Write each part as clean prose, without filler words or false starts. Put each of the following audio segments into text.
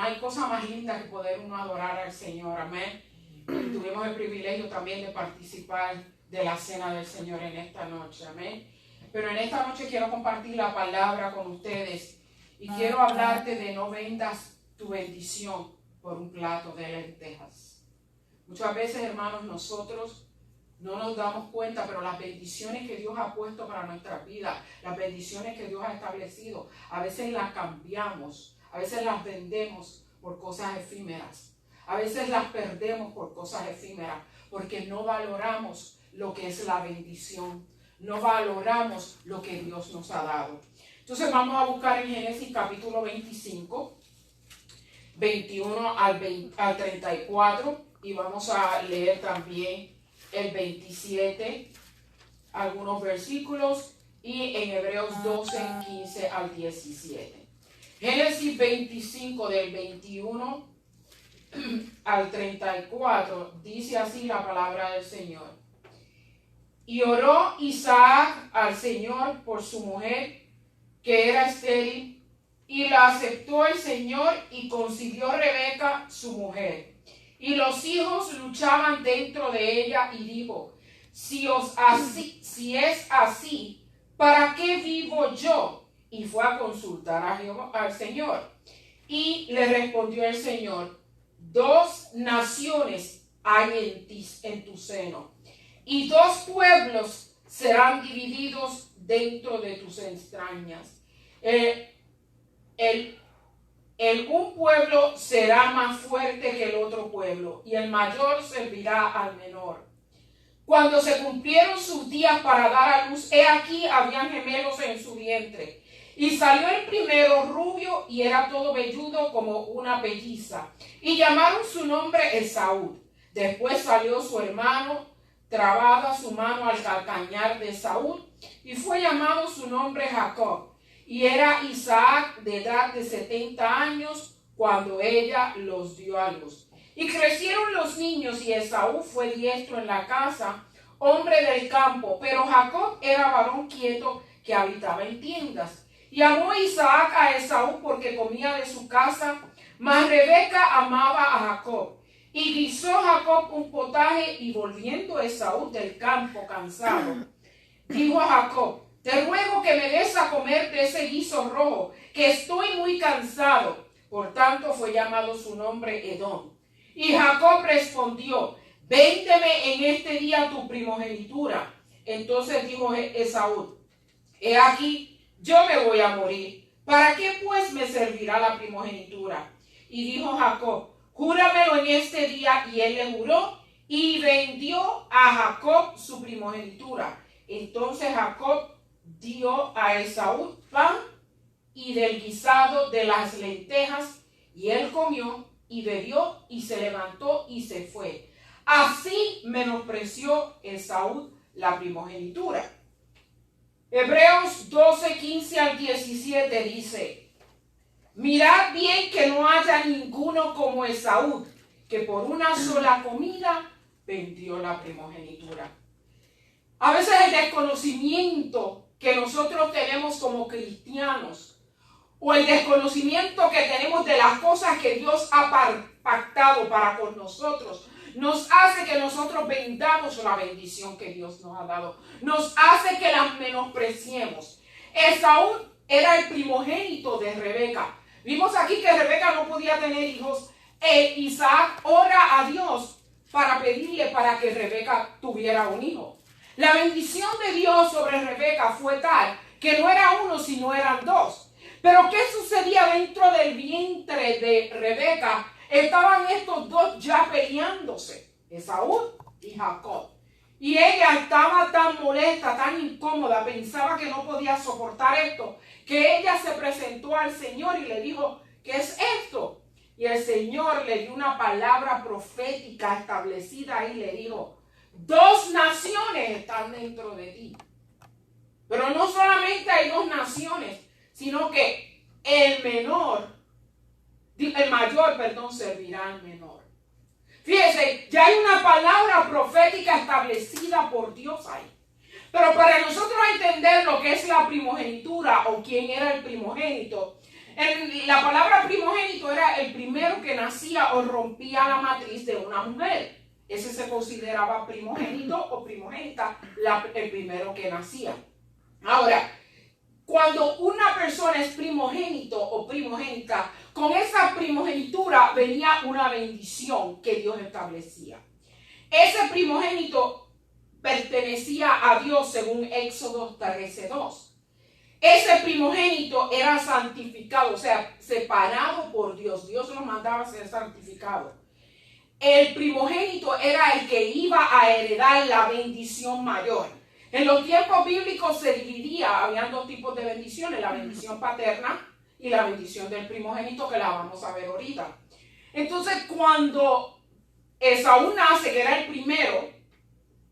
hay cosa más linda que poder uno adorar al Señor, amén. Y tuvimos el privilegio también de participar de la cena del Señor en esta noche, amén. Pero en esta noche quiero compartir la palabra con ustedes y quiero hablarte de no vendas tu bendición por un plato de lentejas. Muchas veces, hermanos, nosotros no nos damos cuenta, pero las bendiciones que Dios ha puesto para nuestra vida, las bendiciones que Dios ha establecido, a veces las cambiamos, a veces las vendemos por cosas efímeras, a veces las perdemos por cosas efímeras, porque no valoramos lo que es la bendición, no valoramos lo que Dios nos ha dado. Entonces vamos a buscar en Génesis capítulo 25, 21 al 34, y vamos a leer también el 27, algunos versículos, y en Hebreos 12, 15 al 17. Génesis 25 del 21 al 34 dice así la palabra del Señor. Y oró Isaac al Señor por su mujer, que era estéril, y la aceptó el Señor y concibió Rebeca su mujer. Y los hijos luchaban dentro de ella y dijo, si es así, ¿para qué vivo yo? Y fue a consultar al Señor. Y le respondió el Señor, 2 naciones hay en tu seno, y 2 pueblos serán divididos dentro de tus entrañas. Un pueblo será más fuerte que el otro pueblo, y el mayor servirá al menor. Cuando se cumplieron sus días para dar a luz, he aquí habían gemelos en su vientre. Y salió el primero rubio y era todo velludo como una pelliza. Y llamaron su nombre Esaú. Después salió su hermano, trabada su mano al calcañar de Esaú, y fue llamado su nombre Jacob. Y era Isaac de edad de 70 años cuando ella los dio a luz. Y crecieron los niños y Esaú fue diestro en la casa, hombre del campo, pero Jacob era varón quieto que habitaba en tiendas. Y amó Isaac a Esaú porque comía de su casa, mas Rebeca amaba a Jacob. Y guisó Jacob un potaje, y volviendo Esaú del campo cansado, dijo a Jacob, te ruego que me des a comer de ese guiso rojo, que estoy muy cansado. Por tanto fue llamado su nombre Edom. Y Jacob respondió, véndeme en este día tu primogenitura. Entonces dijo Esaú, he aquí, yo me voy a morir. ¿Para qué pues me servirá la primogenitura? Y dijo Jacob, júramelo en este día. Y él le juró y vendió a Jacob su primogenitura. Entonces Jacob dio a Esaú pan y del guisado de las lentejas, y él comió y bebió y se levantó y se fue. Así menospreció Esaú la primogenitura. Hebreos 12, 15 al 17 dice, mirad bien que no haya ninguno como Esaú, que por una sola comida vendió la primogenitura. A veces el desconocimiento que nosotros tenemos como cristianos, o el desconocimiento que tenemos de las cosas que Dios ha pactado para con nosotros, nos hace que nosotros vendamos la bendición que Dios nos ha dado. Nos hace que las menospreciemos. Esaú era el primogénito de Rebeca. Vimos aquí que Rebeca no podía tener hijos. Isaac ora a Dios para pedirle para que Rebeca tuviera un hijo. La bendición de Dios sobre Rebeca fue tal que no era uno, sino eran 2. Pero ¿qué sucedía dentro del vientre de Rebeca? Estaban estos 2 ya peleándose, Esaú y Jacob. Y ella estaba tan molesta, tan incómoda, pensaba que no podía soportar esto, que ella se presentó al Señor y le dijo, ¿qué es esto? Y el Señor le dio una palabra profética establecida y le dijo, 2 naciones están dentro de ti. Pero no solamente hay 2 naciones, sino que el mayor, servirá al menor. Fíjense, ya hay una palabra profética establecida por Dios ahí. Pero para nosotros entender lo que es la primogenitura o quién era el primogénito, La palabra primogénito era el primero que nacía o rompía la matriz de una mujer. Ese se consideraba primogénito o primogénita, el primero que nacía. Ahora, cuando una persona es primogénito o primogénita, con esa primogenitura venía una bendición que Dios establecía. Ese primogénito pertenecía a Dios según Éxodo 13:2. Ese primogénito era santificado, o sea, separado por Dios. Dios lo mandaba a ser santificado. El primogénito era el que iba a heredar la bendición mayor. En los tiempos bíblicos se dividía, habían dos tipos de bendiciones, la bendición paterna y la bendición del primogénito, que la vamos a ver ahorita. Entonces, cuando Esaú nace, que era el primero,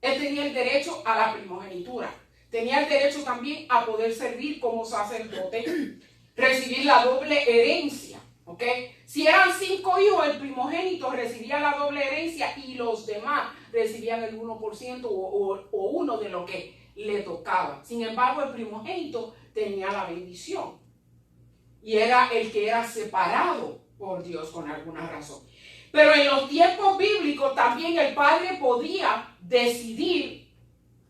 él tenía el derecho a la primogenitura. Tenía el derecho también a poder servir como sacerdote, recibir la doble herencia. ¿Okay? Si eran 5 hijos, el primogénito recibía la doble herencia y los demás recibían el 1% o uno de lo que le tocaba. Sin embargo, el primogénito tenía la bendición y era el que era separado por Dios con alguna razón. Pero en los tiempos bíblicos también el padre podía decidir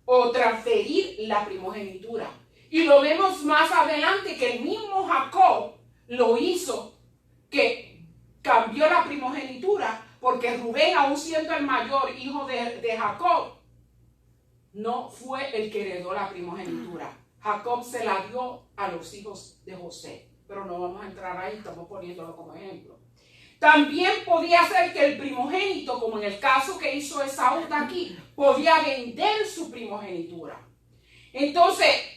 o transferir la primogenitura. Y lo vemos más adelante que el mismo Jacob lo hizo, que cambió la primogenitura, porque Rubén, aún siendo el mayor hijo de Jacob, no fue el que heredó la primogenitura. Jacob se la dio a los hijos de José, pero no vamos a entrar ahí, estamos poniéndolo como ejemplo. También podía ser que el primogénito, como en el caso que hizo Esaú aquí, podía vender su primogenitura. Entonces,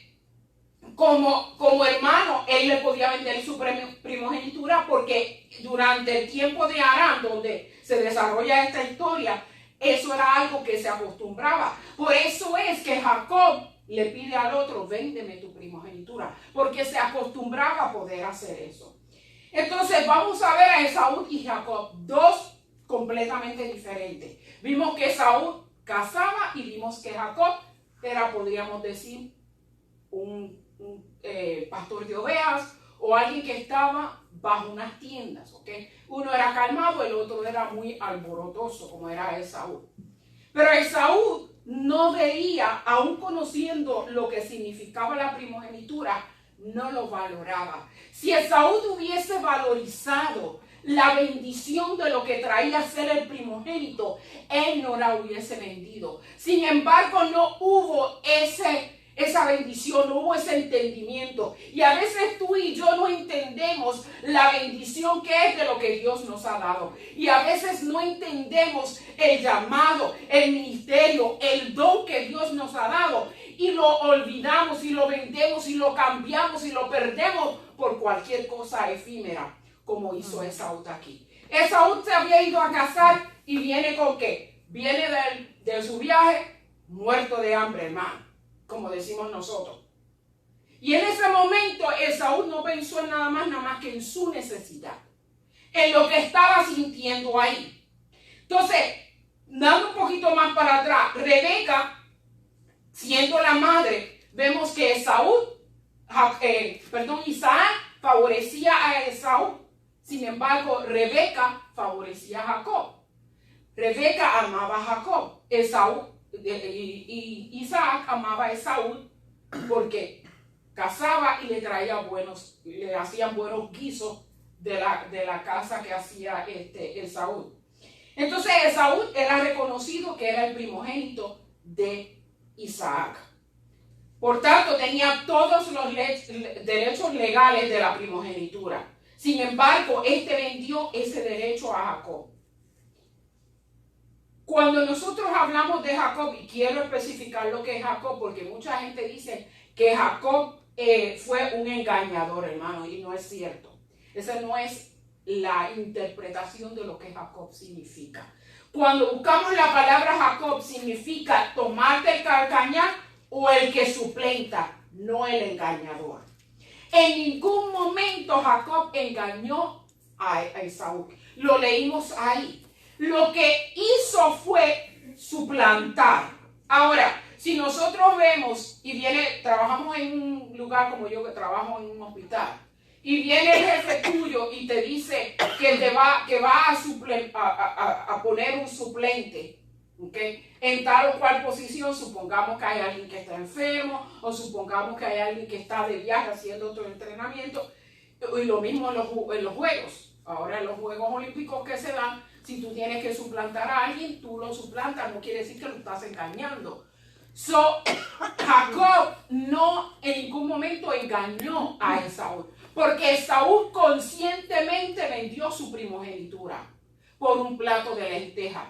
como hermano, él le podía vender su primogenitura, porque durante el tiempo de Aram, donde se desarrolla esta historia, eso era algo que se acostumbraba. Por eso es que Jacob le pide al otro, véndeme tu primogenitura, porque se acostumbraba a poder hacer eso. Entonces vamos a ver a Esaú y Jacob, dos completamente diferentes. Vimos que Esaú cazaba y vimos que Jacob era, podríamos decir, un pastor de ovejas o alguien que estaba bajo unas tiendas, ¿ok? Uno era calmado, el otro era muy alborotoso, como era Esaú. Pero Esaú no veía, aún conociendo lo que significaba la primogenitura, no lo valoraba. Si Esaú hubiese valorizado la bendición de lo que traía ser el primogénito, él no la hubiese vendido. Sin embargo, no hubo esa bendición, no hubo ese entendimiento. Y a veces tú y yo no entendemos la bendición que es de lo que Dios nos ha dado. Y a veces no entendemos el llamado, el ministerio, el don que Dios nos ha dado. Y lo olvidamos y lo vendemos y lo cambiamos y lo perdemos por cualquier cosa efímera, como hizo Esaú aquí. Esaú se había ido a cazar y viene con ¿qué? Viene de su viaje muerto de hambre, hermano, como decimos nosotros. Y en ese momento Esaú no pensó en nada más que en su necesidad, en lo que estaba sintiendo ahí. Entonces, dando un poquito más para atrás, Rebeca, siendo la madre, vemos que Isaac favorecía a Esaú. Sin embargo, Rebeca favorecía a Jacob. Rebeca amaba a Jacob. Isaac amaba a Esaú porque cazaba y le hacían buenos guisos de la casa que hacía Esaú. Entonces Esaú era reconocido que era el primogénito de Isaac. Por tanto, tenía todos los derechos legales de la primogenitura. Sin embargo, vendió ese derecho a Jacob. Cuando nosotros hablamos de Jacob, y quiero especificar lo que es Jacob, porque mucha gente dice que Jacob fue un engañador, hermano, y no es cierto. Esa no es la interpretación de lo que Jacob significa. Cuando buscamos la palabra Jacob, significa tomarte el calcañar o el que suplenta, no el engañador. En ningún momento Jacob engañó a Esaú. Lo leímos ahí. Lo que hizo fue suplantar. Ahora, si nosotros vemos trabajamos en un lugar como yo que trabajo en un hospital, y viene el jefe tuyo y te dice que va a poner un suplente, ¿okay? En tal o cual posición, supongamos que hay alguien que está enfermo o supongamos que hay alguien que está de viaje haciendo otro entrenamiento, y lo mismo en los juegos. Ahora en los Juegos Olímpicos que se dan, si tú tienes que suplantar a alguien, tú lo suplantas, no quiere decir que lo estás engañando. Jacob no en ningún momento engañó a Esaú, porque Esaú conscientemente vendió su primogenitura por un plato de lentejas.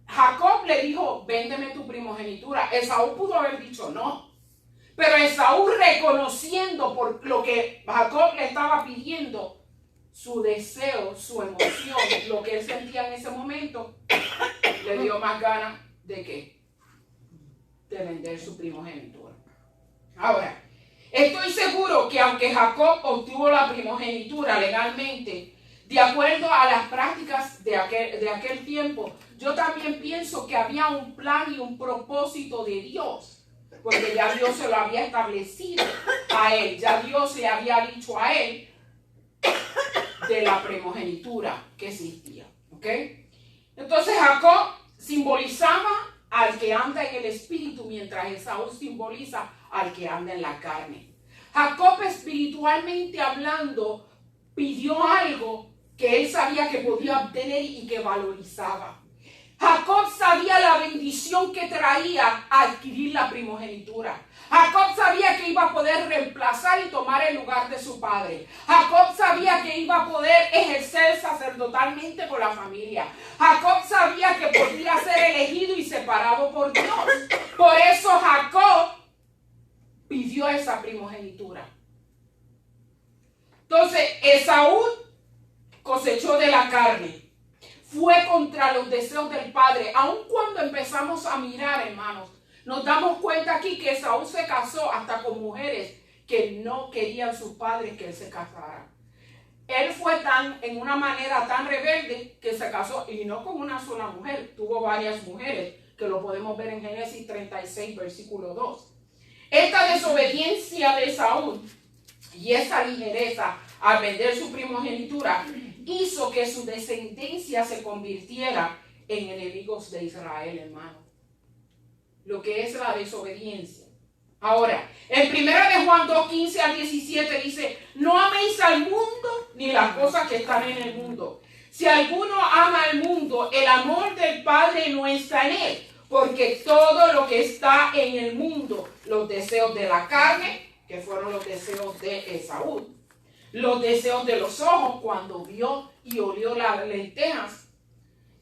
Jacob le dijo, véndeme tu primogenitura. Esaú pudo haber dicho no, pero Esaú, reconociendo por lo que Jacob le estaba pidiendo, su deseo, su emoción, lo que él sentía en ese momento, le dio más ganas de qué, de vender su primogenitura. Ahora, estoy seguro que aunque Jacob obtuvo la primogenitura legalmente, de acuerdo a las prácticas de aquel tiempo, yo también pienso que había un plan y un propósito de Dios, porque ya Dios se lo había establecido a él, ya Dios le había dicho a él de la primogenitura que existía, ¿ok? Entonces Jacob simbolizaba al que anda en el espíritu, mientras Esaú simboliza al que anda en la carne. Jacob, espiritualmente hablando, pidió algo que él sabía que podía obtener y que valorizaba. Jacob sabía la bendición que traía adquirir la primogenitura. Jacob sabía que iba a poder reemplazar y tomar el lugar de su padre. Jacob sabía que iba a poder ejercer sacerdotalmente por la familia. Jacob sabía que podía ser elegido y separado por Dios. Por eso Jacob pidió esa primogenitura. Entonces Esaú cosechó de la carne. Fue contra los deseos del padre. Aun cuando empezamos a mirar, hermanos, nos damos cuenta aquí que Esaú se casó hasta con mujeres que no querían sus padres que él se casara. Él fue en una manera tan rebelde que se casó, y no con una sola mujer, tuvo varias mujeres, que lo podemos ver en Génesis 36, versículo 2. Esta desobediencia de Esaú y esa ligereza al vender su primogenitura hizo que su descendencia se convirtiera en enemigos de Israel, hermano. Lo que es la desobediencia. Ahora, en 1 de Juan 2, 15 al 17 dice, no améis al mundo ni las cosas que están en el mundo. Si alguno ama al mundo, el amor del Padre no está en él, porque todo lo que está en el mundo, los deseos de la carne, que fueron los deseos de Esaú, los deseos de los ojos cuando vio y olió las lentejas,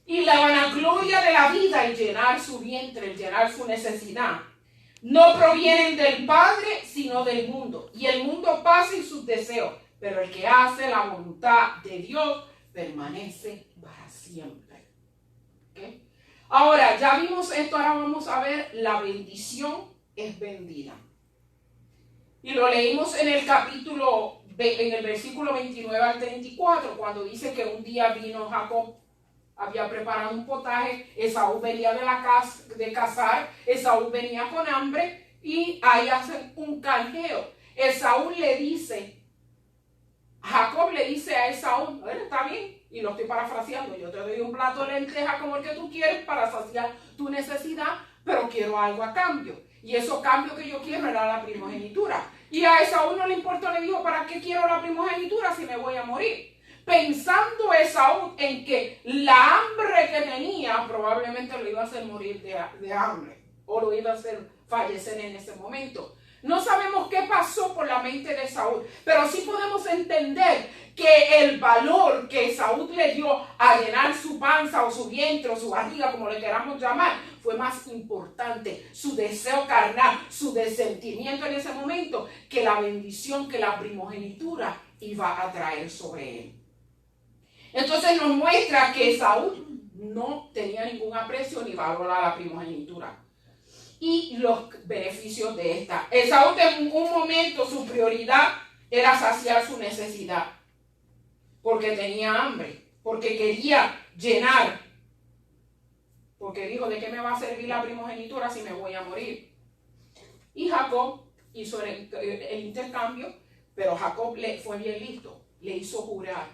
y la vanagloria de la vida, el llenar su vientre, el llenar su necesidad, no provienen del Padre, sino del mundo. Y el mundo pasa en sus deseos, pero el que hace la voluntad de Dios permanece para siempre. ¿Okay? Ahora, ya vimos esto, ahora vamos a ver la bendición es vendida. Y lo leímos en el versículo 29 al 34, cuando dice que un día vino Jacob, había preparado un potaje, Esaú venía de cazar, Esaú venía con hambre y ahí hacen un canjeo. Jacob le dice a Esaú, bueno, está bien, y lo estoy parafraseando, yo te doy un plato de lenteja como el que tú quieres para saciar tu necesidad, pero quiero algo a cambio. Y eso cambio que yo quiero era la primogenitura. Y a Esaú no le importó, le dijo, ¿para qué quiero la primogenitura si me voy a morir? Pensando Esaú en que la hambre que tenía probablemente lo iba a hacer morir de hambre o lo iba a hacer fallecer en ese momento. No sabemos qué pasó por la mente de Esaú, pero sí podemos entender que el valor que Esaú le dio a llenar su panza o su vientre o su barriga, como le queramos llamar, fue más importante su deseo carnal, su desentimiento en ese momento, que la bendición que la primogenitura iba a traer sobre él. Entonces nos muestra que Esaú no tenía ningún aprecio ni valor a la primogenitura y los beneficios de esta. Esaú en un momento su prioridad era saciar su necesidad, porque tenía hambre, porque quería llenar, porque dijo, ¿de qué me va a servir la primogenitura si me voy a morir? Y Jacob hizo el intercambio, Pero Jacob fue bien listo, le hizo jurar.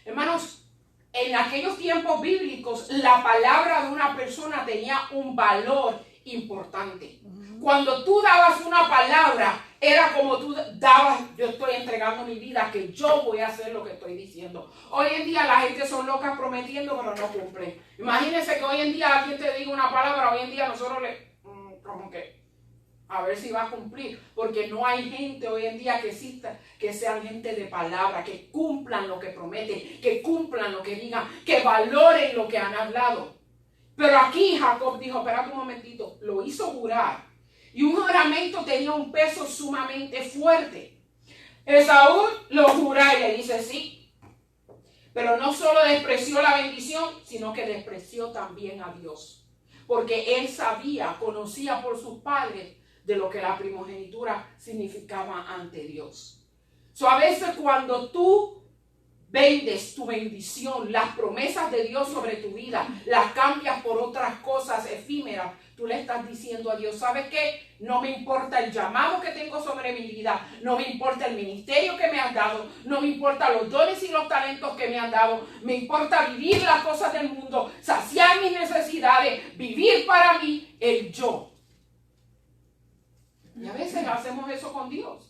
Hermanos, en aquellos tiempos bíblicos, la palabra de una persona tenía un valor importante. Cuando tú dabas una palabra, era como tú dabas, yo estoy entregando mi vida, que yo voy a hacer lo que estoy diciendo. Hoy en día la gente son locas prometiendo, pero no cumplen. Imagínense que hoy en día alguien te diga una palabra, hoy en día nosotros como que, a ver si va a cumplir, porque no hay gente hoy en día que exista, que sean gente de palabra, que cumplan lo que prometen, que cumplan lo que digan, que valoren lo que han hablado. Pero aquí Jacob dijo, espérate un momentito, lo hizo jurar. Y un juramento tenía un peso sumamente fuerte. Esaú lo jura y le dice sí. Pero no solo despreció la bendición, sino que despreció también a Dios. Porque él sabía, conocía por sus padres de lo que la primogenitura significaba ante Dios. A veces cuando tú vendes tu bendición, las promesas de Dios sobre tu vida, las cambias por otras cosas efímeras, tú le estás diciendo a Dios, ¿sabes qué? No me importa el llamado que tengo sobre mi vida, no me importa el ministerio que me has dado, no me importa los dones y los talentos que me han dado, me importa vivir las cosas del mundo, saciar mis necesidades, vivir para mí el yo. Y a veces hacemos eso con Dios.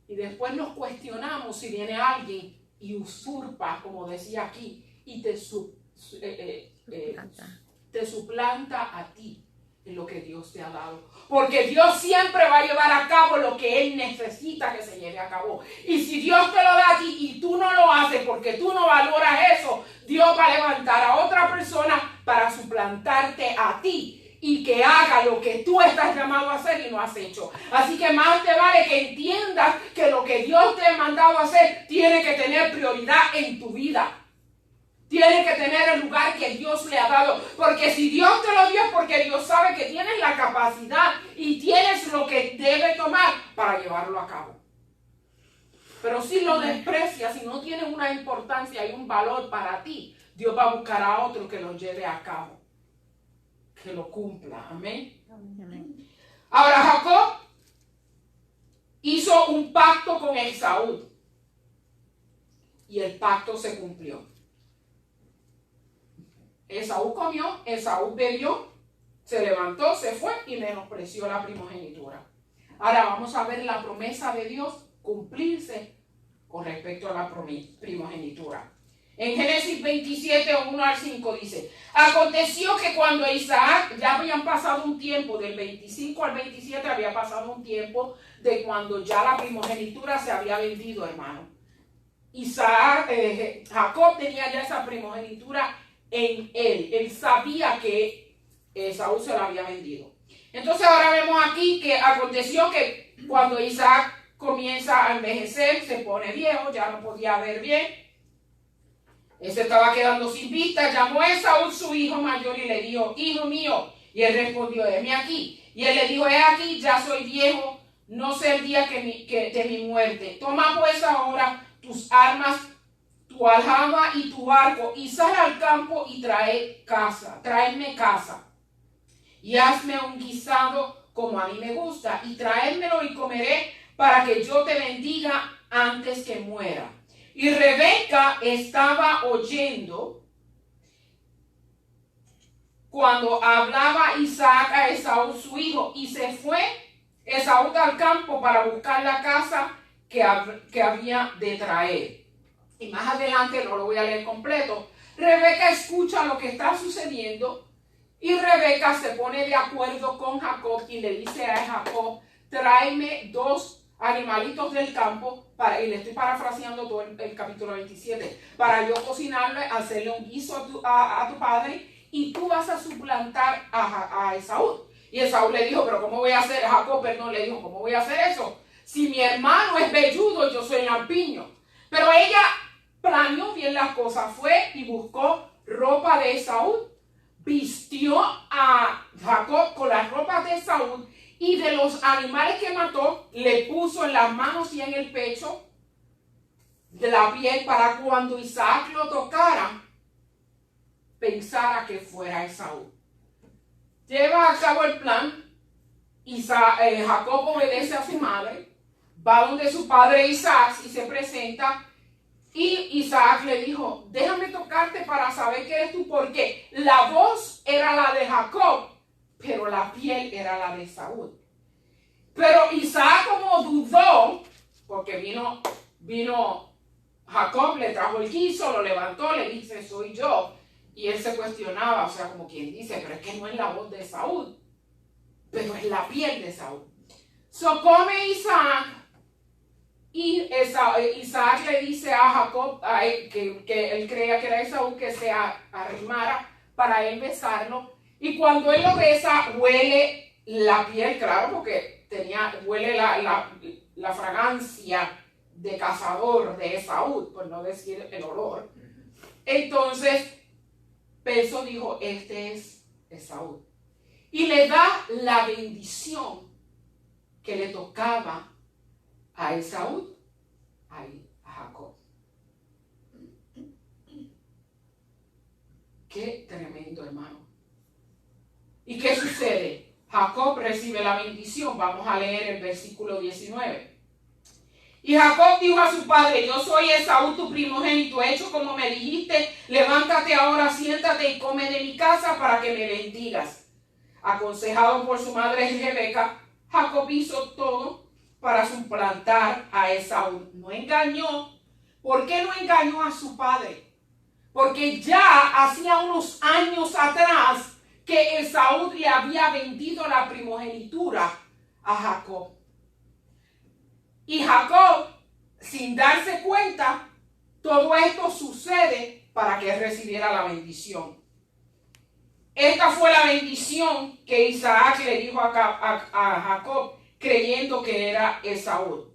Y después nos cuestionamos si viene alguien y usurpa, como decía aquí, y te suplanta a ti en lo que Dios te ha dado. Porque Dios siempre va a llevar a cabo lo que Él necesita que se lleve a cabo. Y si Dios te lo da a ti y tú no lo haces porque tú no valoras eso, Dios va a levantar a otra persona para suplantarte a ti y que haga lo que tú estás llamado a hacer y no has hecho. Así que más te vale que entiendas que lo que Dios te ha mandado a hacer tiene que tener prioridad en tu vida. Tiene que tener el lugar que Dios le ha dado. Porque si Dios te lo dio es porque Dios sabe que tienes la capacidad y tienes lo que debe tomar para llevarlo a cabo. Pero si lo desprecias, si no tiene una importancia y un valor para ti, Dios va a buscar a otro que lo lleve a cabo, que lo cumpla. Amén. Amén. Ahora Jacob hizo un pacto con Esaú y el pacto se cumplió. Esaú comió, Esaú bebió, se levantó, se fue y menospreció la primogenitura. Ahora vamos a ver la promesa de Dios cumplirse con respecto a la primogenitura. En Génesis 27, 1 al 5 dice, aconteció que cuando Isaac, ya habían pasado un tiempo, del 25 al 27 había pasado un tiempo de cuando ya la primogenitura se había vendido, hermano. Jacob tenía ya esa primogenitura en él sabía que Esaú se la había vendido. Entonces ahora vemos aquí que aconteció que cuando Isaac comienza a envejecer, se pone viejo, ya no podía ver bien, se estaba quedando sin vista, llamó a Esaú su hijo mayor y le dijo, hijo mío, y él respondió, heme aquí, y él le dijo, he aquí, ya soy viejo, no sé el día de mi muerte, toma pues ahora tus armas, tu aljaba y tu arco, y sal al campo y tráeme caza, y hazme un guisado como a mí me gusta, y tráemelo y comeré para que yo te bendiga antes que muera. Y Rebeca estaba oyendo cuando hablaba Isaac a Esaú su hijo, y se fue Esaú al campo para buscar la caza que había de traer. Y más adelante, no lo voy a leer completo, Rebeca escucha lo que está sucediendo y Rebeca se pone de acuerdo con Jacob y le dice a Jacob, tráeme 2 animalitos del campo, y le estoy parafraseando todo el capítulo 27, para yo cocinarle, hacerle un guiso a tu padre y tú vas a suplantar a Esaú. Y Esaú le dijo, pero ¿cómo voy a hacer? Jacob, perdón, le dijo, ¿cómo voy a hacer eso? Si mi hermano es velludo, yo soy lampiño. Pero ella planeó bien las cosas, fue y buscó ropa de Esaú, vistió a Jacob con las ropas de Esaú y de los animales que mató, le puso en las manos y en el pecho de la piel para cuando Isaac lo tocara, pensara que fuera Esaú. Lleva a cabo el plan, Jacob obedece a su madre, va donde su padre Isaac y se presenta. Y Isaac le dijo, déjame tocarte para saber que eres tú, porque la voz era la de Jacob, pero la piel era la de Esaú. Pero Isaac como dudó, porque vino Jacob, le trajo el guiso, lo levantó, le dice, soy yo. Y él se cuestionaba, o sea, como quien dice, pero es que no es la voz de Esaú, pero es la piel de Esaú. So come Isaac, y Isaac le dice a Jacob que él creía que era Esaú, que se arrimara para él besarlo. Y cuando él lo besa, huele la piel, claro, porque huele la fragancia de cazador de Esaú, por no decir el olor. Entonces pensó, dijo, este es Esaú. Y le da la bendición que le tocaba a Esaú, a Jacob. Qué tremendo, hermano. ¿Y qué sucede? Jacob recibe la bendición. Vamos a leer el versículo 19. Y Jacob dijo a su padre, yo soy Esaú, tu primogénito, hecho como me dijiste, levántate ahora, siéntate y come de mi casa para que me bendigas. Aconsejado por su madre Rebeca, Jacob hizo todo para suplantar a Esaú. No engañó. ¿Por qué no engañó a su padre? Porque ya hacía unos años atrás que Esaú le había vendido la primogenitura a Jacob. Y Jacob, sin darse cuenta, todo esto sucede para que él recibiera la bendición. Esta fue la bendición que Isaac le dijo a Jacob, creyendo que era Esaú.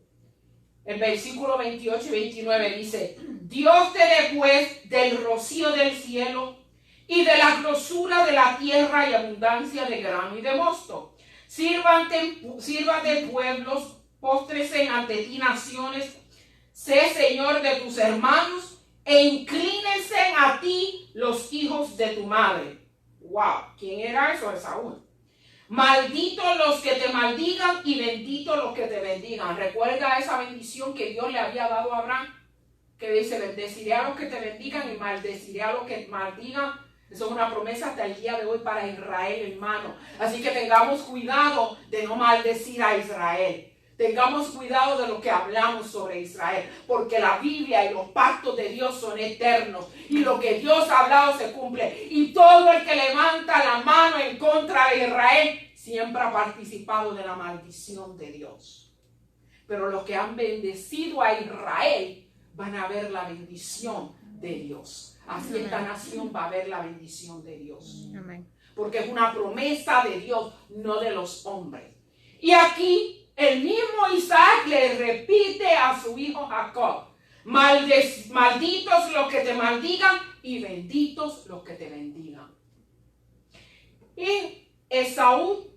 El versículo 28 y 29 dice, Dios te dé pues del rocío del cielo y de la grosura de la tierra y abundancia de grano y de mosto. Sírvate pueblos, póstrese ante ti naciones, sé señor de tus hermanos e inclínense a ti los hijos de tu madre. Wow, ¿quién era eso? Esaú. Malditos los que te maldigan y benditos los que te bendigan. Recuerda esa bendición que Dios le había dado a Abraham, que dice, bendeciré a los que te bendigan y maldeciré a los que maldigan. Eso es una promesa hasta el día de hoy para Israel, hermano. Así que tengamos cuidado de no maldecir a Israel. Tengamos cuidado de lo que hablamos sobre Israel, porque la Biblia y los pactos de Dios son eternos y lo que Dios ha hablado se cumple. Y todo el que levanta la mano en contra de Israel siempre ha participado de la maldición de Dios. Pero los que han bendecido a Israel van a ver la bendición de Dios. Así esta nación va a ver la bendición de Dios. Amén. Porque es una promesa de Dios, no de los hombres. Y aquí el mismo Isaac le repite a su hijo Jacob, malditos los que te maldigan y benditos los que te bendigan. Y Esaú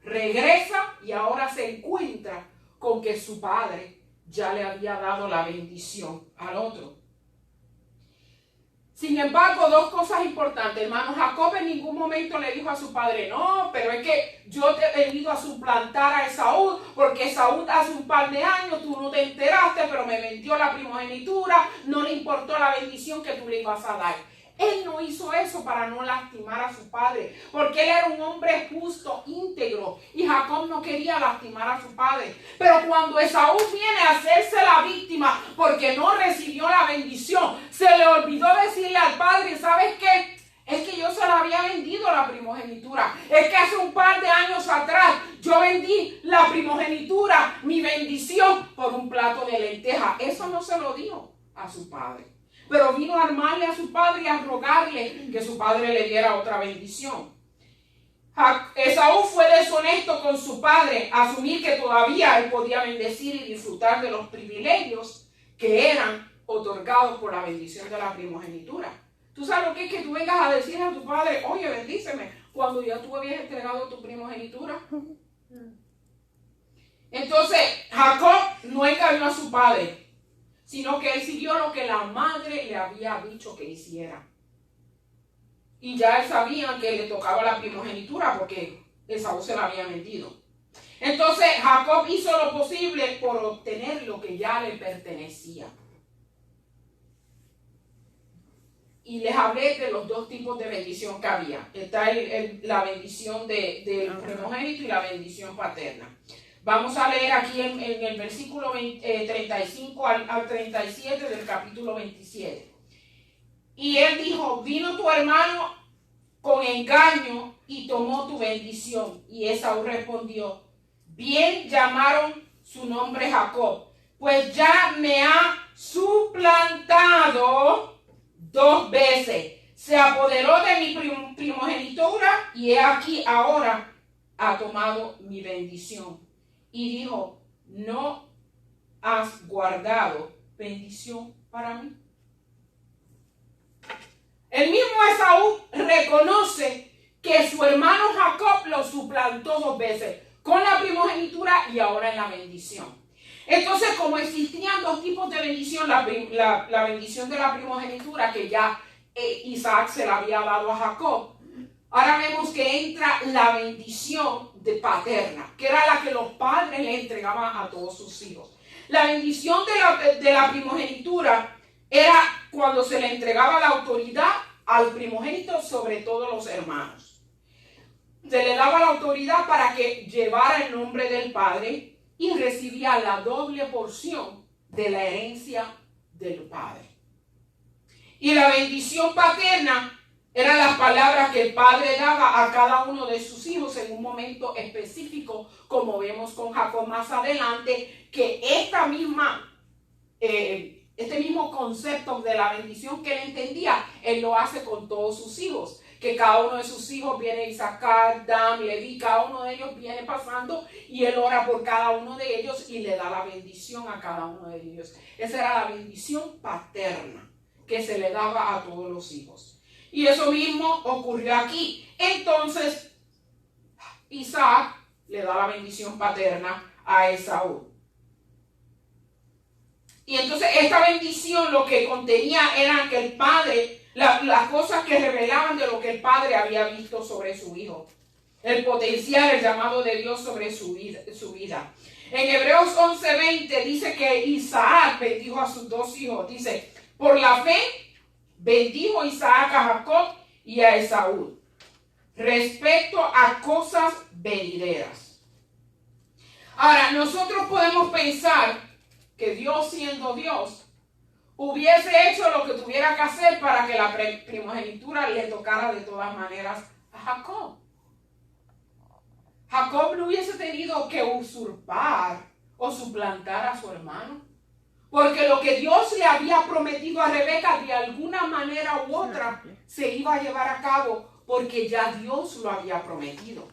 regresa y ahora se encuentra con que su padre ya le había dado la bendición al otro. Sin embargo, dos cosas importantes, hermano. Jacob en ningún momento le dijo a su padre, no, pero es que yo te he venido a suplantar a Esaú, porque Esaú hace un par de años tú no te enteraste, pero me vendió la primogenitura, no le importó la bendición que tú le ibas a dar. Él no hizo eso para no lastimar a su padre, porque él era un hombre justo, íntegro, y Jacob no quería lastimar a su padre. Pero cuando Esaú viene a hacerse la víctima porque no recibió la bendición, se le olvidó decirle al padre, ¿sabes qué? Es que yo se la había vendido la primogenitura. Es que hace un par de años atrás yo vendí la primogenitura, mi bendición, por un plato de lenteja. Eso no se lo dijo a su padre. Pero vino a armarle a su padre y a rogarle que su padre le diera otra bendición. Esaú fue deshonesto con su padre, asumir que todavía él podía bendecir y disfrutar de los privilegios que eran otorgados por la bendición de la primogenitura. ¿Tú sabes lo que es que tú vengas a decir a tu padre, oye, bendíceme, cuando ya tú habías entregado tu primogenitura? Entonces, Jacob no engañó a su padre, sino que él siguió lo que la madre le había dicho que hiciera. Y ya él sabía que le tocaba la primogenitura porque Esaú se la había vendido. Entonces Jacob hizo lo posible por obtener lo que ya le pertenecía. Y les hablé de los dos tipos de bendición que había. Está la bendición del primogénito y la bendición paterna. Vamos a leer aquí en el versículo 35 al 37 del capítulo 27. Y él dijo, vino tu hermano con engaño y tomó tu bendición. Y Esaú respondió, bien llamaron su nombre Jacob, pues ya me ha suplantado 2 veces. Se apoderó de mi primogenitura y he aquí ahora ha tomado mi bendición. Y dijo, ¿no has guardado bendición para mí? El mismo Esaú reconoce que su hermano Jacob lo suplantó 2 veces, con la primogenitura y ahora en la bendición. Entonces, como existían 2 tipos de bendición, la bendición de la primogenitura que ya Isaac se la había dado a Jacob, ahora vemos que entra la bendición de paterna, que era la que los padres le entregaban a todos sus hijos. La bendición de la primogenitura era cuando se le entregaba la autoridad al primogénito sobre todos los hermanos. Se le daba la autoridad para que llevara el nombre del padre y recibía la doble porción de la herencia del padre. Y la bendición paterna eran las palabras que el padre daba a cada uno de sus hijos en un momento específico, como vemos con Jacob más adelante, que este mismo concepto de la bendición que él entendía, él lo hace con todos sus hijos. Que cada uno de sus hijos viene Isaacar, Dan, Leví, cada uno de ellos viene pasando y él ora por cada uno de ellos y le da la bendición a cada uno de ellos. Esa era la bendición paterna que se le daba a todos los hijos. Y eso mismo ocurrió aquí. Entonces, Isaac le da la bendición paterna a Esaú. Y entonces esta bendición lo que contenía era que el padre, las cosas que revelaban de lo que el padre había visto sobre su hijo. El potencial, el llamado de Dios sobre su vida. En Hebreos 11:20 dice que Isaac bendijo a sus 2 hijos. Dice, por la fe bendijo Isaac a Jacob y a Esaú, respecto a cosas venideras. Ahora, nosotros podemos pensar que Dios, siendo Dios, hubiese hecho lo que tuviera que hacer para que la primogenitura le tocara de todas maneras a Jacob. Jacob no hubiese tenido que usurpar o suplantar a su hermano, porque lo que Dios le había prometido a Rebeca de alguna manera u otra se iba a llevar a cabo, porque ya Dios lo había prometido.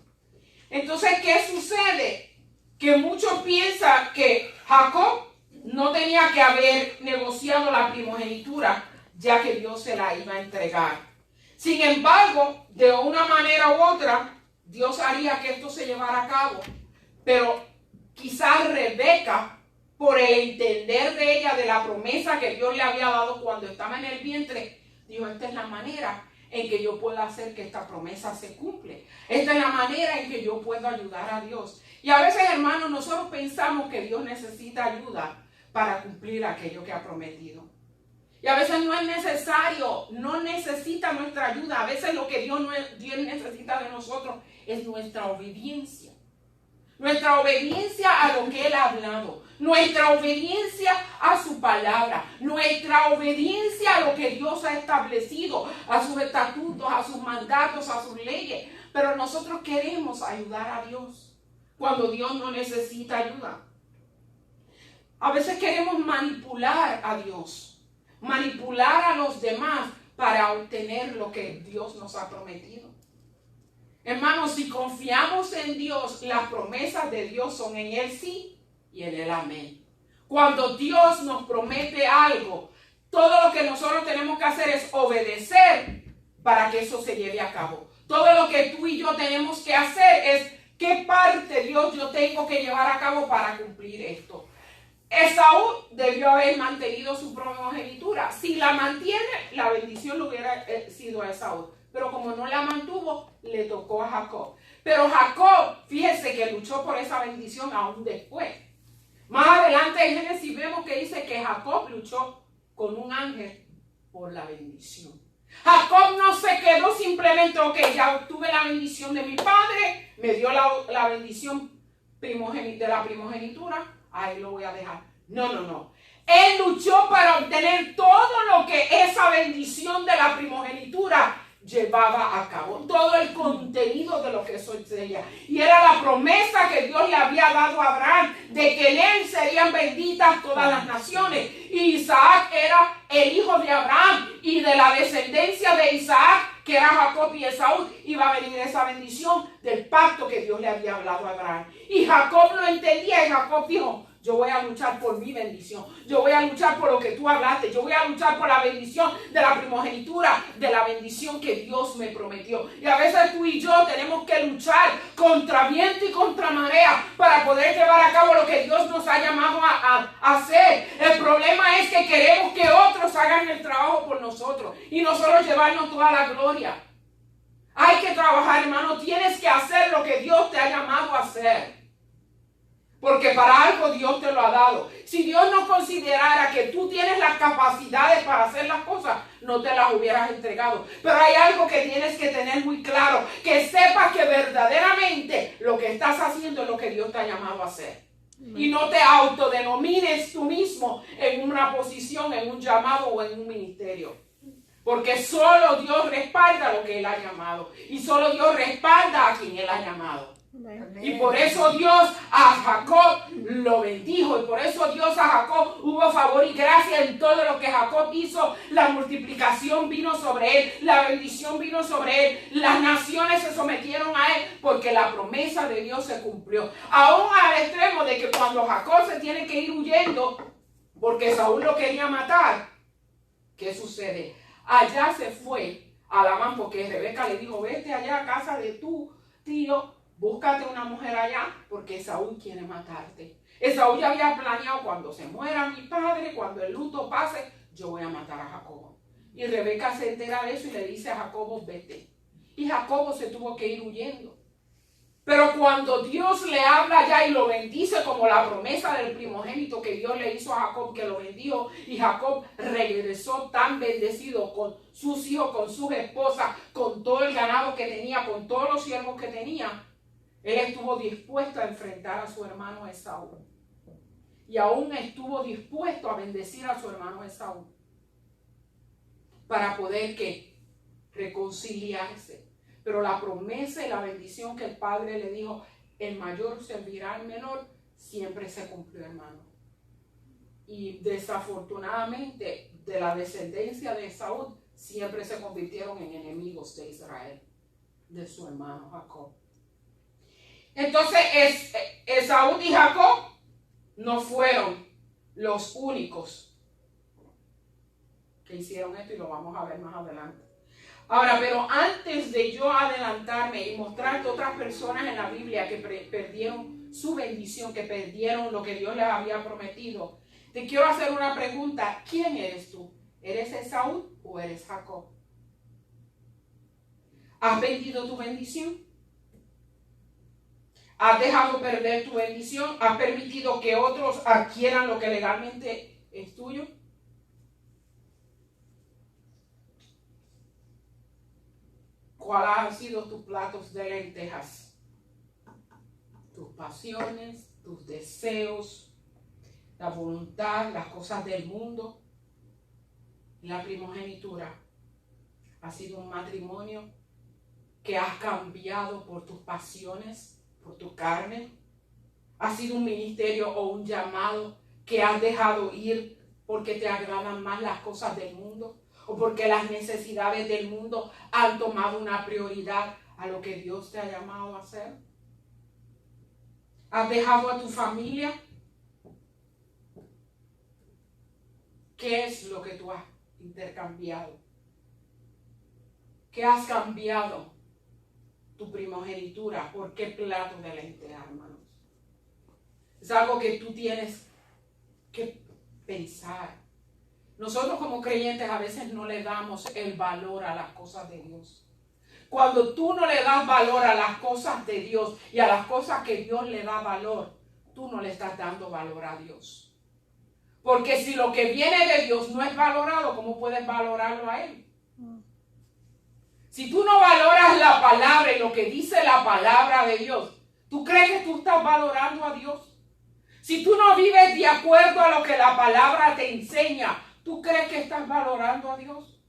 Entonces, ¿qué sucede? Que muchos piensan que Jacob no tenía que haber negociado la primogenitura, ya que Dios se la iba a entregar. Sin embargo, de una manera u otra, Dios haría que esto se llevara a cabo. Pero quizás Rebeca, por el entender de ella de la promesa que Dios le había dado cuando estaba en el vientre, dijo, esta es la manera en que yo puedo hacer que esta promesa se cumple. Esta es la manera en que yo puedo ayudar a Dios. Y a veces, hermanos, nosotros pensamos que Dios necesita ayuda para cumplir aquello que ha prometido. Y a veces no es necesario, no necesita nuestra ayuda. A veces lo que Dios necesita de nosotros es nuestra obediencia. Nuestra obediencia a lo que Él ha hablado. Nuestra obediencia a su palabra. Nuestra obediencia a lo que Dios ha establecido. A sus estatutos, a sus mandatos, a sus leyes. Pero nosotros queremos ayudar a Dios cuando Dios no necesita ayuda. A veces queremos manipular a Dios. Manipular a los demás para obtener lo que Dios nos ha prometido. Hermanos, si confiamos en Dios, las promesas de Dios son en Él sí y en Él amén. Cuando Dios nos promete algo, todo lo que nosotros tenemos que hacer es obedecer para que eso se lleve a cabo. Todo lo que tú y yo tenemos que hacer es qué parte, Dios, yo tengo que llevar a cabo para cumplir esto. Esaú debió haber mantenido su primogenitura. Si la mantiene, la bendición le hubiera sido a Esaú. pero como no la mantuvo, le tocó a Jacob. Pero Jacob, fíjese que luchó por esa bendición aún después. Más adelante en Génesis vemos que dice que Jacob luchó con un ángel por la bendición. Jacob no se quedó simplemente, ok, ya obtuve la bendición de mi padre, me dio la bendición de la primogenitura, ahí lo voy a dejar. No. Él luchó para obtener todo lo que esa bendición de la primogenitura llevaba a cabo, todo el contenido de lo que eso sería. Y era la promesa que Dios le había dado a Abraham, de que en él serían benditas todas las naciones. Y Isaac era el hijo de Abraham, y de la descendencia de Isaac, que era Jacob y Esaú, iba a venir esa bendición del pacto que Dios le había hablado a Abraham. Y Jacob lo entendía, y Jacob dijo: yo voy a luchar por mi bendición. Yo voy a luchar por lo que tú hablaste. Yo voy a luchar por la bendición de la primogenitura, de la bendición que Dios me prometió. Y a veces tú y yo tenemos que luchar contra viento y contra marea para poder llevar a cabo lo que Dios nos ha llamado a hacer. El problema es que queremos que otros hagan el trabajo por nosotros y nosotros llevarnos toda la gloria. Hay que trabajar, hermano. Tienes que hacer lo que Dios te ha llamado a hacer. Porque para algo Dios te lo ha dado. Si Dios no considerara que tú tienes las capacidades para hacer las cosas, no te las hubieras entregado. Pero hay algo que tienes que tener muy claro. Que sepas que verdaderamente lo que estás haciendo es lo que Dios te ha llamado a hacer. Y no te autodenomines tú mismo en una posición, en un llamado o en un ministerio. Porque solo Dios respalda lo que Él ha llamado. Y solo Dios respalda a quien Él ha llamado. Y por eso Dios a Jacob lo bendijo, y por eso Dios a Jacob hubo favor y gracia en todo lo que Jacob hizo. La multiplicación vino sobre él, la bendición vino sobre él, las naciones se sometieron a él, porque la promesa de Dios se cumplió. Aún al extremo de que cuando Jacob se tiene que ir huyendo porque Saúl lo quería matar, ¿qué sucede? Allá se fue a Labán, porque Rebeca le dijo: vete allá a casa de tu tío, búscate una mujer allá, porque Esaú quiere matarte. Esaú ya había planeado: cuando se muera mi padre, cuando el luto pase, yo voy a matar a Jacobo. Y Rebeca se entera de eso y le dice a Jacobo: vete. Y Jacobo se tuvo que ir huyendo. Pero cuando Dios le habla ya y lo bendice, como la promesa del primogénito que Dios le hizo a Jacob, que lo bendijo, y Jacob regresó tan bendecido con sus hijos, con sus esposas, con todo el ganado que tenía, con todos los siervos que tenía, él estuvo dispuesto a enfrentar a su hermano Esaú. Y aún estuvo dispuesto a bendecir a su hermano Esaú, para poder ¿qué? Reconciliarse. Pero la promesa y la bendición que el padre le dijo: el mayor servirá al menor, siempre se cumplió, hermano. Y desafortunadamente, de la descendencia de Esaú, siempre se convirtieron en enemigos de Israel, de su hermano Jacob. Entonces Esaú y Jacob no fueron los únicos que hicieron esto, y lo vamos a ver más adelante. Ahora, pero antes de yo adelantarme y mostrarte otras personas en la Biblia que perdieron su bendición, que perdieron lo que Dios les había prometido, te quiero hacer una pregunta: ¿quién eres tú? ¿Eres Esaú o eres Jacob? ¿Has vendido tu bendición? ¿Has dejado perder tu bendición? ¿Has permitido que otros adquieran lo que legalmente es tuyo? ¿Cuáles han sido tus platos de lentejas? Tus pasiones, tus deseos, la voluntad, las cosas del mundo. La primogenitura ha sido un matrimonio que has cambiado por tus pasiones, por tu carne. Ha sido un ministerio o un llamado que has dejado ir porque te agradan más las cosas del mundo, o porque las necesidades del mundo han tomado una prioridad a lo que Dios te ha llamado a hacer. ¿Has dejado a tu familia? ¿Qué es lo que tú has intercambiado? ¿Qué has cambiado tu primogenitura? ¿Por qué plato de lentejas, hermanos? Es algo que tú tienes que pensar. Nosotros como creyentes a veces no le damos el valor a las cosas de Dios. Cuando tú no le das valor a las cosas de Dios y a las cosas que Dios le da valor, tú no le estás dando valor a Dios. Porque si lo que viene de Dios no es valorado, ¿cómo puedes valorarlo a Él? Si tú no valoras la palabra y lo que dice la palabra de Dios, ¿tú crees que tú estás valorando a Dios? Si tú no vives de acuerdo a lo que la palabra te enseña, ¿tú crees que estás valorando a Dios?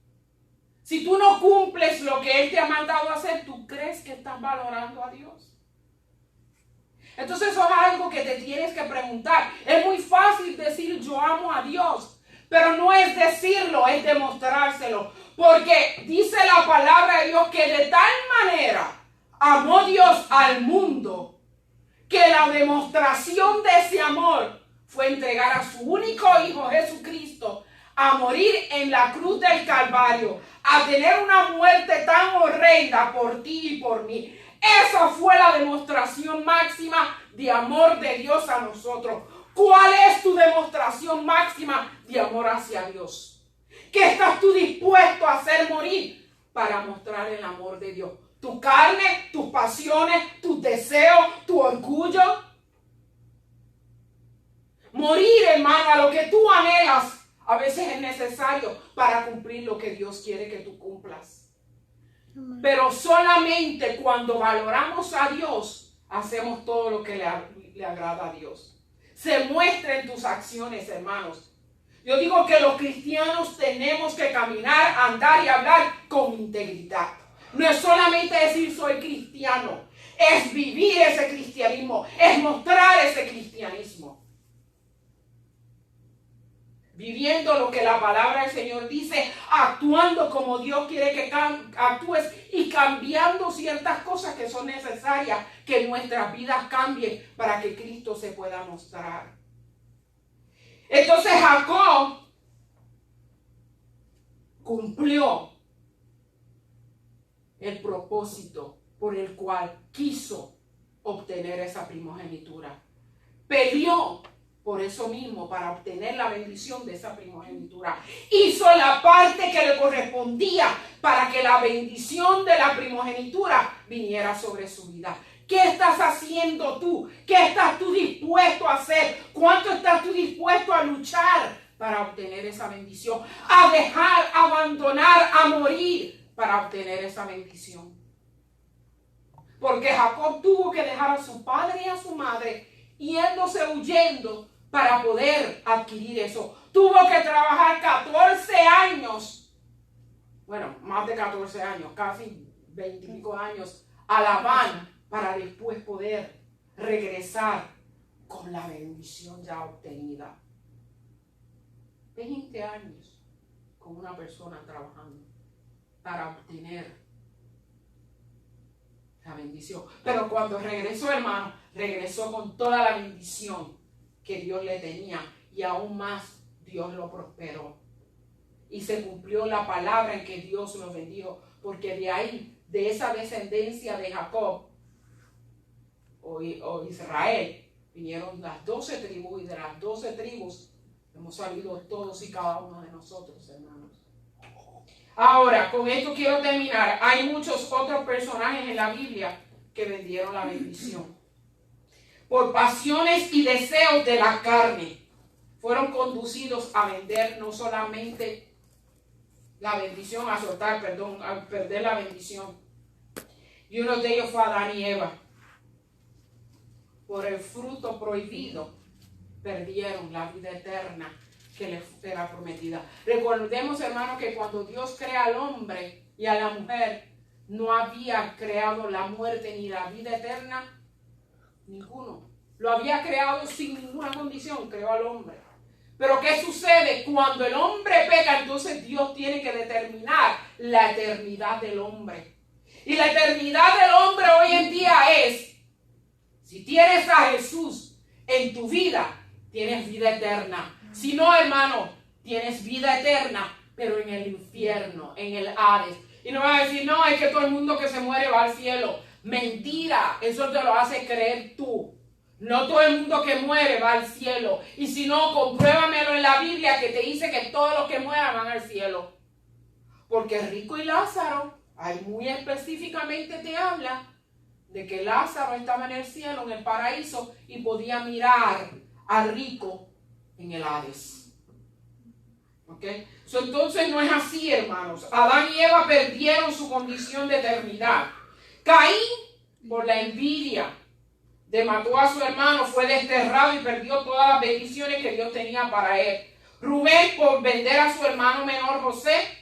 Si tú no cumples lo que Él te ha mandado a hacer, ¿tú crees que estás valorando a Dios? Entonces eso es algo que te tienes que preguntar. Es muy fácil decir yo amo a Dios, pero no es decirlo, es demostrárselo. Porque dice la palabra de Dios que de tal manera amó Dios al mundo, que la demostración de ese amor fue entregar a su único Hijo Jesucristo a morir en la cruz del Calvario, a tener una muerte tan horrenda por ti y por mí. Esa fue la demostración máxima de amor de Dios a nosotros. ¿Cuál es tu demostración máxima de amor hacia Dios? ¿Qué estás tú dispuesto a hacer morir para mostrar el amor de Dios? ¿Tu carne, tus pasiones, tus deseos, tu orgullo? Morir, hermano, a lo que tú anhelas a veces es necesario para cumplir lo que Dios quiere que tú cumplas. Pero solamente cuando valoramos a Dios, hacemos todo lo que le agrada a Dios. Se muestra en tus acciones, hermanos. Yo digo que los cristianos tenemos que caminar, andar y hablar con integridad. No es solamente decir soy cristiano, es vivir ese cristianismo, es mostrar ese cristianismo. Viviendo lo que la palabra del Señor dice, actuando como Dios quiere que actúes y cambiando ciertas cosas que son necesarias que nuestras vidas cambien para que Cristo se pueda mostrar. Entonces Jacob cumplió el propósito por el cual quiso obtener esa primogenitura. Peleó por eso mismo, para obtener la bendición de esa primogenitura. Hizo la parte que le correspondía para que la bendición de la primogenitura viniera sobre su vida. ¿Qué estás haciendo tú? ¿Qué estás tú dispuesto a hacer? ¿Cuánto estás tú dispuesto a luchar para obtener esa bendición? A dejar, a abandonar, a morir para obtener esa bendición. Porque Jacob tuvo que dejar a su padre y a su madre yéndose huyendo para poder adquirir eso. Tuvo que trabajar 14 años, bueno, más de 14 años, casi 20 y pico años, a Labán para después poder regresar con la bendición ya obtenida. 20 años con una persona trabajando para obtener la bendición. Pero cuando regresó, hermano, regresó con toda la bendición que Dios le tenía y aún más Dios lo prosperó. Y se cumplió la palabra en que Dios lo bendijo, porque de ahí, de esa descendencia de Jacob o Israel, vinieron las 12 tribus y de las 12 tribus hemos salido todos y cada uno de nosotros, hermanos. Ahora, con esto quiero terminar. Hay muchos otros personajes en la Biblia que vendieron la bendición. Por pasiones y deseos de la carne, fueron conducidos a vender no solamente la bendición, a perder la bendición. Y uno de ellos fue Adán y Eva. Por el fruto prohibido, perdieron la vida eterna que les era prometida. Recordemos, hermanos, que cuando Dios crea al hombre y a la mujer, no había creado la muerte ni la vida eterna. Ninguno. Lo había creado sin ninguna condición, creó al hombre. Pero ¿qué sucede? Cuando el hombre peca, entonces Dios tiene que determinar la eternidad del hombre. Y la eternidad del hombre hoy en día es, si tienes a Jesús en tu vida, tienes vida eterna. Si no, hermano, tienes vida eterna, pero en el infierno, en el Hades. Y no vas a decir, no, es que todo el mundo que se muere va al cielo. Mentira, eso te lo hace creer tú. No todo el mundo que muere va al cielo. Y si no, compruébamelo en la Biblia que te dice que todos los que mueran van al cielo. Porque Rico y Lázaro, Ahí muy específicamente te habla de que Lázaro estaba en el cielo, en el paraíso, y podía mirar al rico en el Hades. ¿Ok? Entonces no es así, hermanos. Adán y Eva perdieron su condición de eternidad. Caín, por la envidia de mató a su hermano, fue desterrado y perdió todas las bendiciones que Dios tenía para él. Rubén, por vender a su hermano menor José,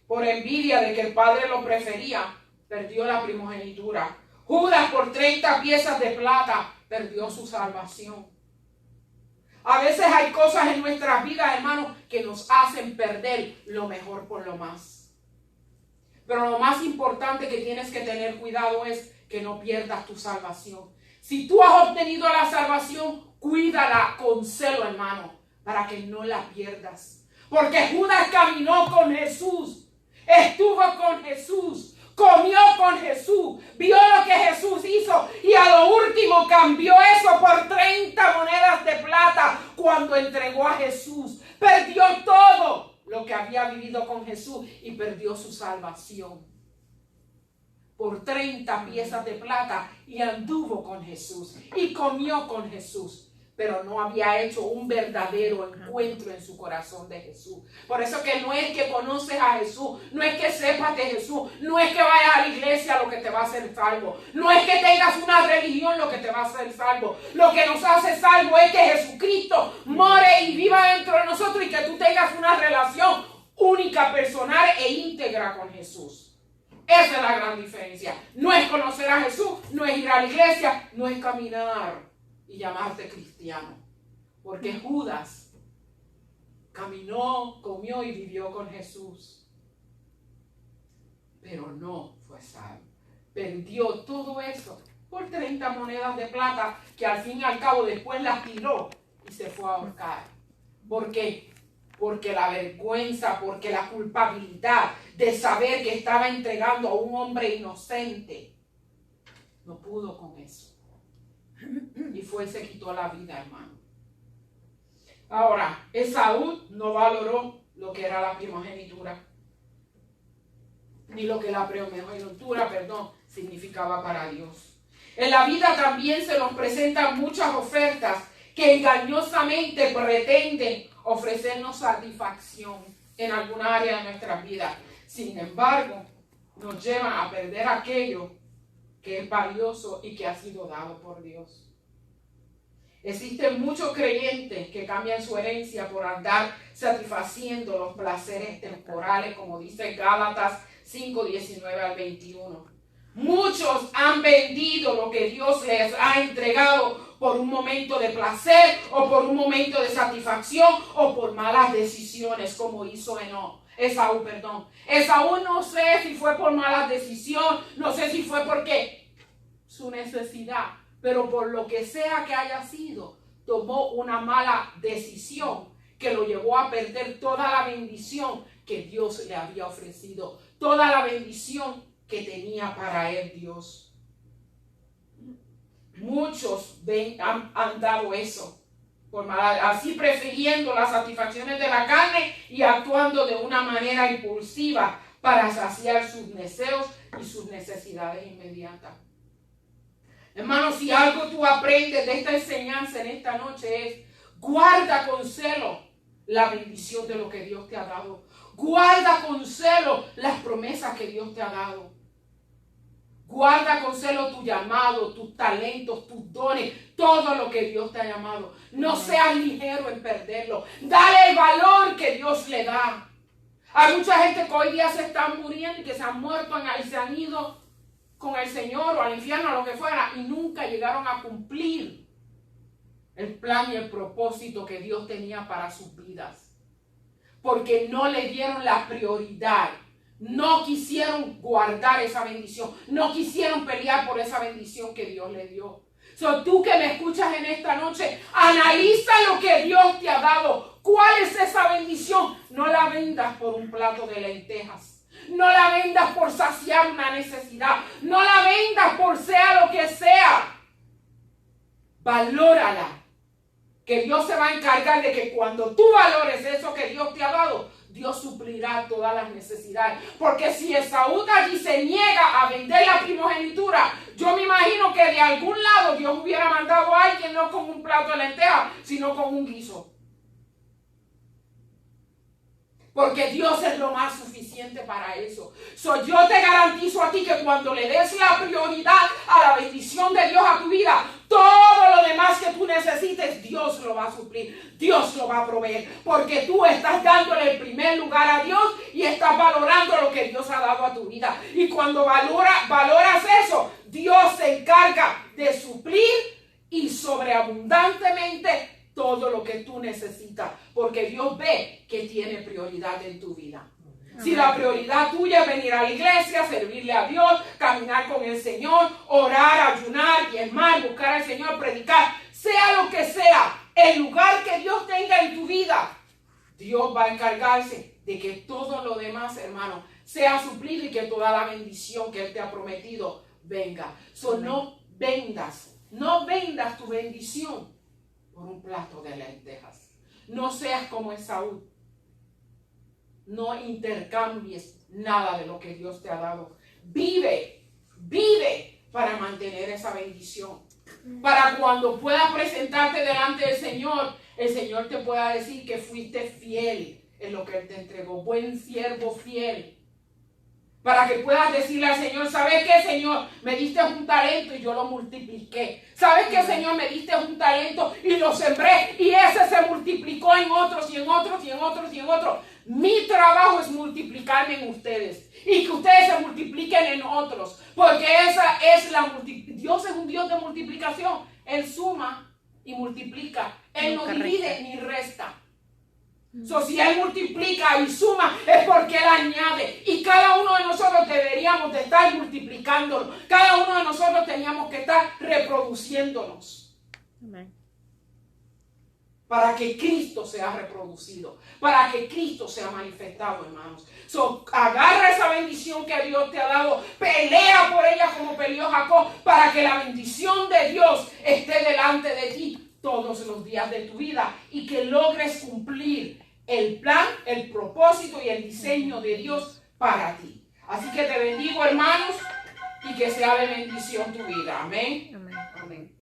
por envidia de que el padre lo prefería, perdió la primogenitura. Judas, por 30 piezas de plata, perdió su salvación. A veces hay cosas en nuestras vidas, hermanos, que nos hacen perder lo mejor por lo más. Pero lo más importante que tienes que tener cuidado es que no pierdas tu salvación. Si tú has obtenido la salvación, cuídala con celo, hermano, para que no la pierdas. Porque Judas caminó con Jesús, estuvo con Jesús, comió con Jesús, vio lo que Jesús hizo y a lo último cambió eso por 30 monedas de plata cuando entregó a Jesús. Perdió todo lo que había vivido con Jesús y perdió su salvación por 30 piezas de plata y anduvo con Jesús y comió con Jesús, pero no había hecho un verdadero encuentro en su corazón de Jesús. Por eso que no es que conoces a Jesús, no es que sepas de Jesús, no es que vayas a la iglesia lo que te va a hacer salvo, no es que tengas una religión lo que te va a hacer salvo. Lo que nos hace salvo es que Jesucristo more y viva dentro de nosotros y que tú tengas una relación única, personal e íntegra con Jesús. Esa es la gran diferencia. No es conocer a Jesús, no es ir a la iglesia, no es caminar y llamarte cristiano. Porque Judas caminó, comió y vivió con Jesús, pero no fue salvo. Perdió todo eso por 30 monedas de plata que al fin y al cabo después las tiró y se fue a ahorcar. ¿Por qué? Porque la vergüenza, porque la culpabilidad de saber que estaba entregando a un hombre inocente, no pudo con eso. Y fue y se quitó la vida, hermano. Ahora, Esaú no valoró lo que era la primogenitura, ni lo que la primogenitura, significaba para Dios. En la vida también se nos presentan muchas ofertas que engañosamente pretenden ofrecernos satisfacción en alguna área de nuestras vidas. Sin embargo, nos llevan a perder aquello que es valioso y que ha sido dado por Dios. Existen muchos creyentes que cambian su herencia por andar satisfaciendo los placeres temporales, como dice Gálatas 5, 19 al 21. Muchos han vendido lo que Dios les ha entregado por un momento de placer o por un momento de satisfacción o por malas decisiones, como hizo Esaú. Esaú, no sé si fue por malas decisiones, no sé si fue porque su necesidad, pero por lo que sea que haya sido, tomó una mala decisión que lo llevó a perder toda la bendición que Dios le había ofrecido, toda la bendición que tenía para él Dios. Muchos han dado eso, así prefiriendo las satisfacciones de la carne y actuando de una manera impulsiva para saciar sus deseos y sus necesidades inmediatas. Hermanos, si algo tú aprendes de esta enseñanza en esta noche es: guarda con celo la bendición de lo que Dios te ha dado. Guarda con celo las promesas que Dios te ha dado. Guarda con celo tu llamado, tus talentos, tus dones, todo lo que Dios te ha llamado. No seas ligero en perderlo. Dale el valor que Dios le da. Hay mucha gente que hoy día se están muriendo y que se han muerto, se han ido con el Señor o al infierno o lo que fuera y nunca llegaron a cumplir el plan y el propósito que Dios tenía para sus vidas. Porque no le dieron la prioridad. No quisieron guardar esa bendición. No quisieron pelear por esa bendición que Dios le dio. Tú que me escuchas en esta noche, analiza lo que Dios te ha dado. ¿Cuál es esa bendición? No la vendas por un plato de lentejas. No la vendas por saciar una necesidad. No la vendas por sea lo que sea. Valórala. Que Dios se va a encargar de que cuando tú valores eso que Dios te ha dado, Dios suplirá todas las necesidades. Porque si Esaú allí se niega a vender la primogenitura, yo me imagino que de algún lado Dios hubiera mandado a alguien no con un plato de lentejas, sino con un guiso. Porque Dios es lo más suficiente para eso. Yo te garantizo a ti que cuando le des la prioridad a la bendición de Dios a tu vida, todo lo demás que tú necesites, Dios lo va a suplir, Dios lo va a proveer. Porque tú estás dándole el primer lugar a Dios y estás valorando lo que Dios ha dado a tu vida. Y cuando valoras eso, Dios se encarga de suplir y sobreabundantemente todo lo que tú necesitas, porque Dios ve que tiene prioridad en tu vida. Si la prioridad tuya es venir a la iglesia, servirle a Dios, caminar con el Señor, orar, ayunar, diezmar, buscar al Señor, predicar, sea lo que sea, el lugar que Dios tenga en tu vida, Dios va a encargarse de que todo lo demás, hermano, sea suplido y que toda la bendición que Él te ha prometido venga. No vendas tu bendición por un plato de lentejas. No seas como Esaú. No intercambies nada de lo que Dios te ha dado. Vive para mantener esa bendición. Para cuando puedas presentarte delante del Señor, el Señor te pueda decir que fuiste fiel en lo que Él te entregó. Buen siervo fiel. Para que puedas decirle al Señor, ¿sabes qué, Señor? Me diste un talento y yo lo multipliqué. ¿Sabes qué, Señor? Me diste un talento y lo sembré y ese se multiplicó en otros y en otros y en otros y en otros. Mi trabajo es multiplicarme en ustedes y que ustedes se multipliquen en otros. Porque esa es Dios es un Dios de multiplicación. Él suma y multiplica. Él no divide ni resta. Si Él multiplica y suma es porque Él añade, y cada uno de nosotros deberíamos de estar multiplicándonos, cada uno de nosotros teníamos que estar reproduciéndonos. Amén. Para que Cristo sea reproducido, para que Cristo sea manifestado, hermanos. Agarra esa bendición que Dios te ha dado, pelea por ella como peleó Jacob, para que la bendición de Dios esté delante de ti todos los días de tu vida y que logres cumplir el plan, el propósito y el diseño de Dios para ti. Así que te bendigo, hermanos, y que sea de bendición tu vida. Amén.